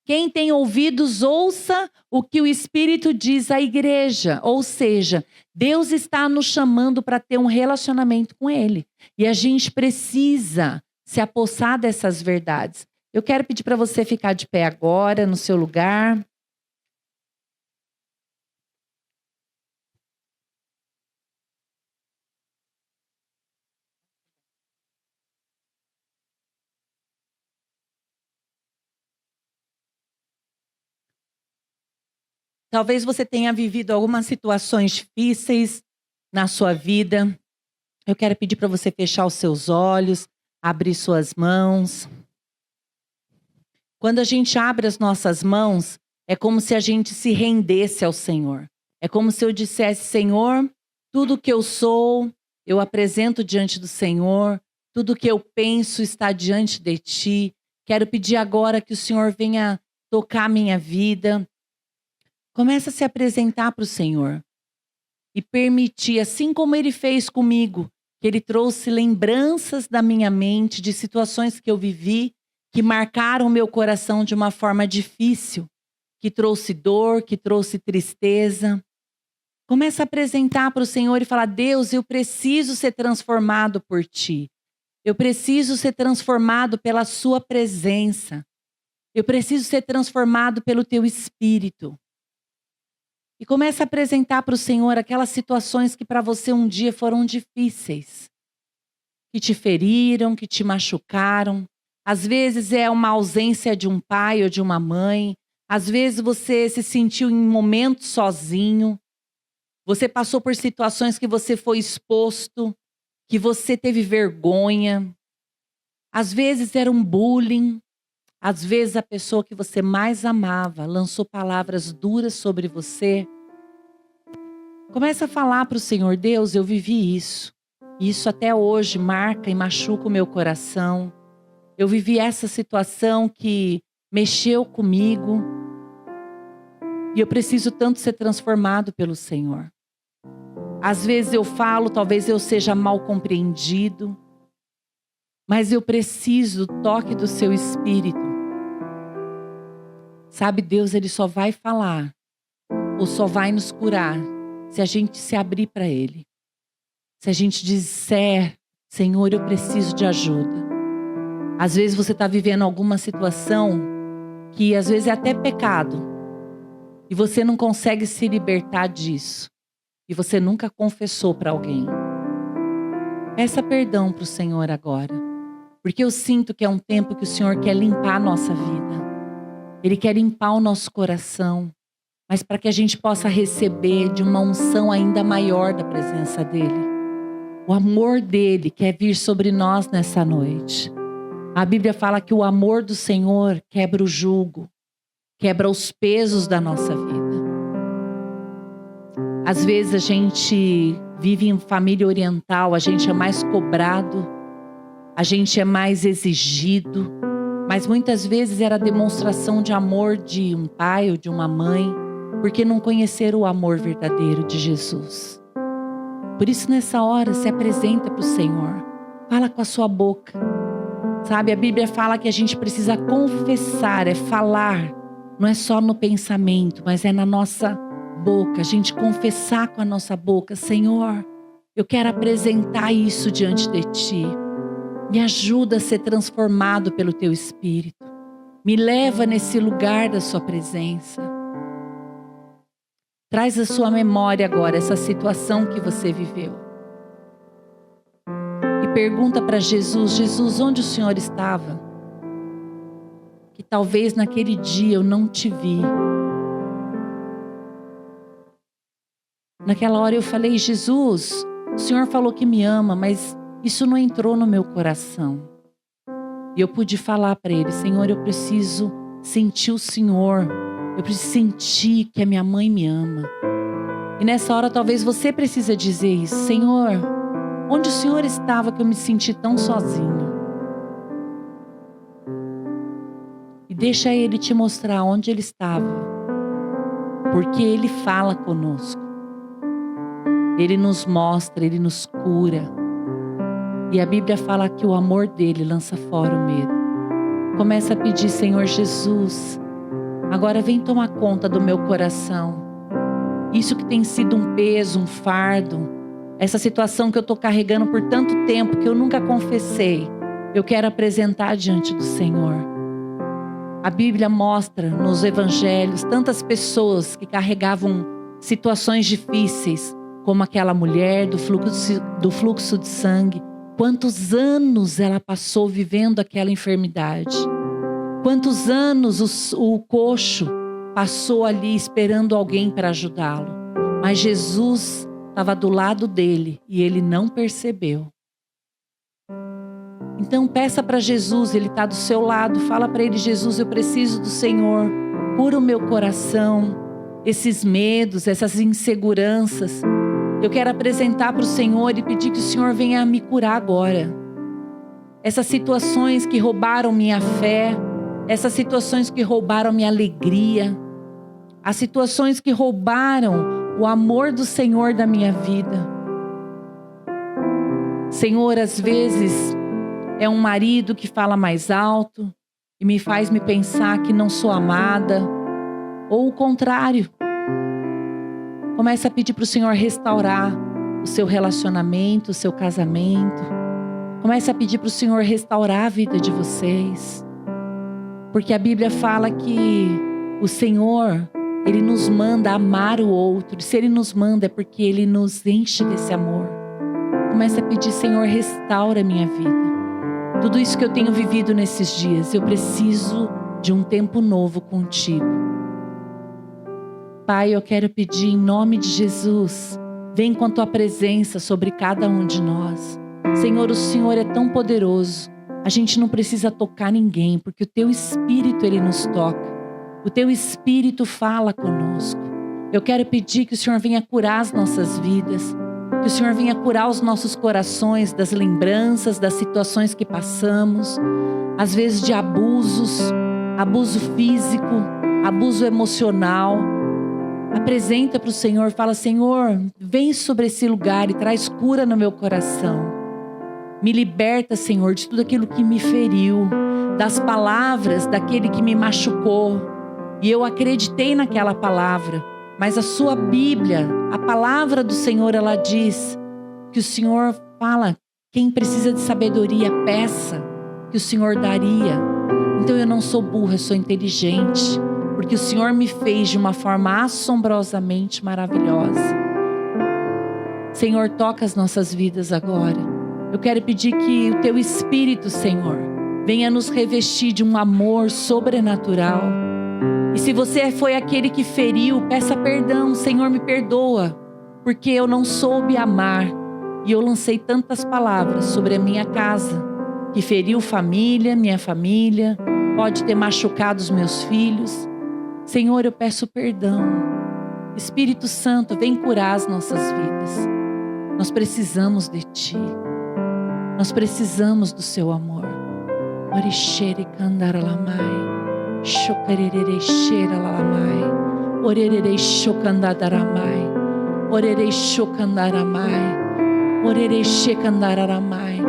Quem tem ouvidos, ouça o que o Espírito diz à igreja. Ou seja, Deus está nos chamando para ter um relacionamento com Ele. E a gente precisa se apossar dessas verdades. Eu quero pedir para você ficar de pé agora, no seu lugar. Talvez você tenha vivido algumas situações difíceis na sua vida. Eu quero pedir para você fechar os seus olhos, abrir suas mãos. Quando a gente abre as nossas mãos, é como se a gente se rendesse ao Senhor. É como se eu dissesse: Senhor, tudo que eu sou, eu apresento diante do Senhor. Tudo que eu penso está diante de Ti. Quero pedir agora que o Senhor venha tocar a minha vida. Começa a se apresentar para o Senhor e permitir, assim como Ele fez comigo, que Ele trouxe lembranças da minha mente de situações que eu vivi, que marcaram o meu coração de uma forma difícil, que trouxe dor, que trouxe tristeza. Começa a apresentar para o Senhor e falar: Deus, eu preciso ser transformado por Ti. Eu preciso ser transformado pela Sua presença. Eu preciso ser transformado pelo Teu Espírito. E começa a apresentar para o Senhor aquelas situações que para você um dia foram difíceis. Que te feriram, que te machucaram. Às vezes é uma ausência de um pai ou de uma mãe. Às vezes você se sentiu em momentos sozinho. Você passou por situações que você foi exposto, que você teve vergonha. Às vezes era um bullying. Às vezes a pessoa que você mais amava lançou palavras duras sobre você. Começa a falar para o Senhor: Deus, eu vivi isso. Isso até hoje marca e machuca o meu coração. Eu vivi essa situação que mexeu comigo. E eu preciso tanto ser transformado pelo Senhor. Às vezes eu falo, talvez eu seja mal compreendido. Mas eu preciso do toque do seu Espírito. Sabe, Deus, Ele só vai falar ou só vai nos curar se a gente se abrir para Ele. Se a gente disser: Senhor, eu preciso de ajuda. Às vezes você está vivendo alguma situação que às vezes é até pecado. E você não consegue se libertar disso. E você nunca confessou para alguém. Peça perdão para o Senhor agora. Porque eu sinto que é um tempo que o Senhor quer limpar a nossa vida. Ele quer limpar o nosso coração, mas para que a gente possa receber de uma unção ainda maior da presença dEle. O amor dEle quer vir sobre nós nessa noite. A Bíblia fala que o amor do Senhor quebra o jugo, quebra os pesos da nossa vida. Às vezes a gente vive em família oriental, a gente é mais cobrado, a gente é mais exigido. Mas muitas vezes era a demonstração de amor de um pai ou de uma mãe, porque não conheceram o amor verdadeiro de Jesus. Por isso, nessa hora, se apresenta para o Senhor. Fala com a sua boca. Sabe, a Bíblia fala que a gente precisa confessar, é falar. Não é só no pensamento, mas é na nossa boca. A gente confessar com a nossa boca. Senhor, eu quero apresentar isso diante de Ti. Me ajuda a ser transformado pelo Teu Espírito. Me leva nesse lugar da Sua presença. Traz à sua memória agora essa situação que você viveu. E pergunta para Jesus: Jesus, onde o Senhor estava? Que talvez naquele dia eu não te vi. Naquela hora eu falei: Jesus, o Senhor falou que me ama, mas isso não entrou no meu coração. E eu pude falar para Ele: Senhor, eu preciso sentir o Senhor. Eu preciso sentir que a minha mãe me ama. E nessa hora talvez você precisa dizer isso: Senhor, onde o Senhor estava que eu me senti tão sozinho? E deixa Ele te mostrar onde Ele estava. Porque Ele fala conosco. Ele nos mostra, Ele nos cura. E a Bíblia fala que o amor dele lança fora o medo. Começa a pedir: Senhor Jesus, agora vem tomar conta do meu coração. Isso que tem sido um peso, um fardo, essa situação que eu estou carregando por tanto tempo que eu nunca confessei, eu quero apresentar diante do Senhor. A Bíblia mostra nos evangelhos tantas pessoas que carregavam situações difíceis, como aquela mulher do fluxo de sangue. Quantos anos ela passou vivendo aquela enfermidade? Quantos anos o coxo passou ali esperando alguém para ajudá-lo? Mas Jesus estava do lado dele e ele não percebeu. Então peça para Jesus, Ele está do seu lado. Fala para Ele: Jesus, eu preciso do Senhor. Cura o meu coração, esses medos, essas inseguranças. Eu quero apresentar para o Senhor e pedir que o Senhor venha me curar agora. Essas situações que roubaram minha fé, essas situações que roubaram minha alegria, as situações que roubaram o amor do Senhor da minha vida. Senhor, às vezes é um marido que fala mais alto e me faz me pensar que não sou amada, ou o contrário. Comece a pedir para o Senhor restaurar o seu relacionamento, o seu casamento. Comece a pedir para o Senhor restaurar a vida de vocês. Porque a Bíblia fala que o Senhor, Ele nos manda amar o outro. Se Ele nos manda é porque Ele nos enche desse amor. Comece a pedir: Senhor, restaura a minha vida. Tudo isso que eu tenho vivido nesses dias, eu preciso de um tempo novo contigo. Pai, eu quero pedir em nome de Jesus, vem com a tua presença sobre cada um de nós. Senhor, o Senhor é tão poderoso. A gente não precisa tocar ninguém, porque o teu Espírito, Ele nos toca. O teu Espírito fala conosco. Eu quero pedir que o Senhor venha curar as nossas vidas. Que o Senhor venha curar os nossos corações das lembranças, das situações que passamos. Às vezes de abusos, abuso físico, abuso emocional. Apresenta para o Senhor, fala: Senhor, vem sobre esse lugar e traz cura no meu coração. Me liberta, Senhor, de tudo aquilo que me feriu, das palavras daquele que me machucou. E eu acreditei naquela palavra, mas a sua Bíblia, a palavra do Senhor, ela diz que o Senhor fala: quem precisa de sabedoria, peça, que o Senhor daria. Então eu não sou burra, eu sou inteligente. Porque o Senhor me fez de uma forma assombrosamente maravilhosa. Senhor, toca as nossas vidas agora. Eu quero pedir que o teu Espírito, Senhor, venha nos revestir de um amor sobrenatural. E se você foi aquele que feriu, peça perdão. Senhor, me perdoa, porque eu não soube amar. E eu lancei tantas palavras sobre a minha casa, que feriu minha família, pode ter machucado os meus filhos. Senhor, eu peço perdão. Espírito Santo, vem curar as nossas vidas. Nós precisamos de Ti. Nós precisamos do Seu amor. Orixere candaralamai, chocarerere xeralalamai, orerere chocandadaramai, orerei chocandaramai. Orereche candararamai.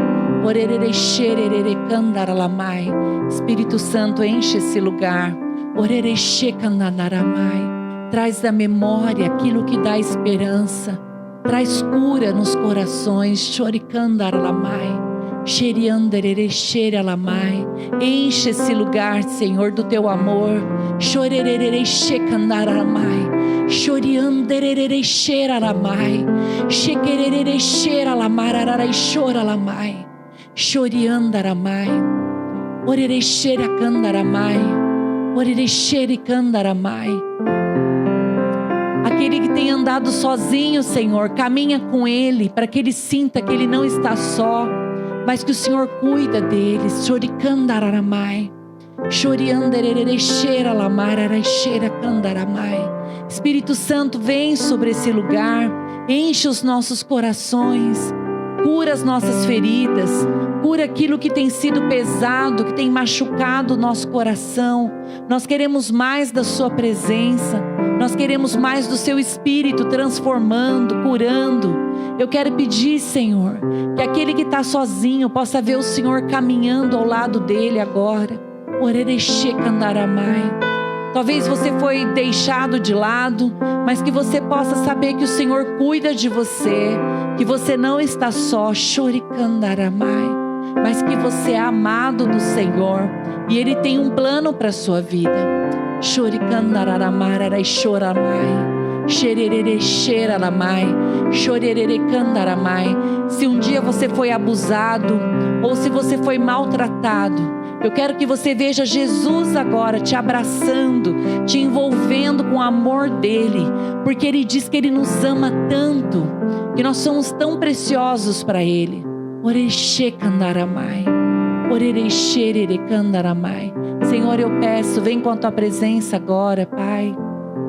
Orereche rerere candaralamai. Espírito Santo, enche esse lugar. Orereche candararamai. Traz da memória aquilo que dá esperança. Traz cura nos corações. Choricandaralamai. Xeriandererecheiralamai. Enche esse lugar, Senhor, do teu amor. Chorererechecandaramai. Choriandererecheiralamai. Chequererecheiralamararaixoralamai. Choriandaramai. Orerecheiracandaramai. Orerecheiricandaramai. Aquele que tem andado sozinho, Senhor, caminha com ele para que ele sinta que ele não está só, mas que o Senhor cuida deles. Choricandararamai. Choriandererecheiralamararaixeiracandaramai. Espírito Santo, vem sobre esse lugar, enche os nossos corações, cura as nossas feridas, cura aquilo que tem sido pesado, que tem machucado o nosso coração. Nós queremos mais da sua presença, nós queremos mais do seu Espírito transformando, curando. Eu quero pedir, Senhor, que aquele que está sozinho possa ver o Senhor caminhando ao lado dele agora. Orerechecandaramai. Talvez você foi deixado de lado, mas que você possa saber que o Senhor cuida de você, que você não está só, choricandaramai, mas que você é amado do Senhor e Ele tem um plano para a sua vida. Choricandararamaraixoramai, xerererecheiralamai, xorererecandaramai. Se um dia você foi abusado ou se você foi maltratado, eu quero que você veja Jesus agora te abraçando, te envolvendo com o amor dele, porque ele diz que ele nos ama tanto, que nós somos tão preciosos para ele. Orerechecandaramai, orerechererecandaramai. Senhor, eu peço, vem com a tua presença agora, Pai.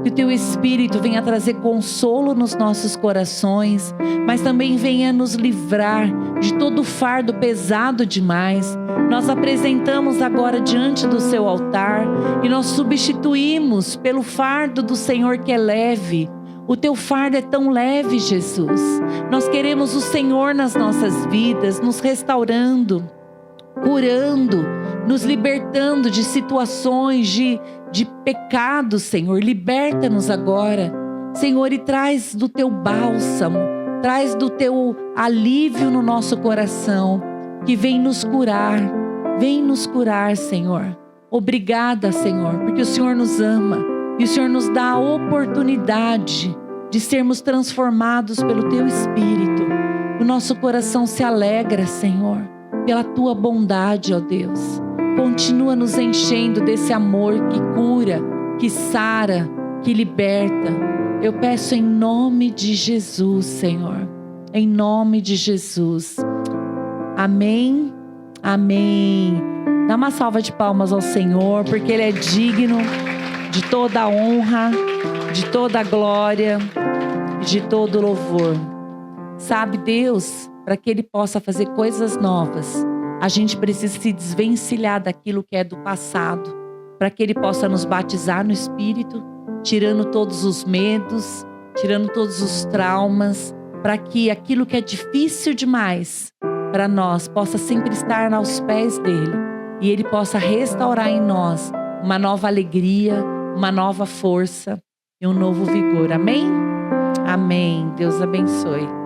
Que o teu Espírito venha trazer consolo nos nossos corações, mas também venha nos livrar de todo fardo pesado demais. Nós apresentamos agora diante do seu altar e nós substituímos pelo fardo do Senhor que é leve. O teu fardo é tão leve, Jesus. Nós queremos o Senhor nas nossas vidas, nos restaurando, curando, nos libertando de situações, de pecado, Senhor. Liberta-nos agora, Senhor, e traz do teu bálsamo, traz do teu alívio no nosso coração, que vem nos curar, Senhor. Obrigada, Senhor, porque o Senhor nos ama e o Senhor nos dá a oportunidade de sermos transformados pelo teu Espírito. O nosso coração se alegra, Senhor, pela tua bondade, ó Deus. Continua nos enchendo desse amor que cura, que sara, que liberta. Eu peço em nome de Jesus, Senhor. Em nome de Jesus. Amém. Amém. Dá uma salva de palmas ao Senhor, porque Ele é digno de toda a honra, de toda a glória, de todo o louvor. Sabe, Deus, para que Ele possa fazer coisas novas, a gente precisa se desvencilhar daquilo que é do passado, para que Ele possa nos batizar no Espírito, tirando todos os medos, tirando todos os traumas, para que aquilo que é difícil demais para nós possa sempre estar aos pés dEle e Ele possa restaurar em nós uma nova alegria, uma nova força e um novo vigor. Amém? Amém. Deus abençoe.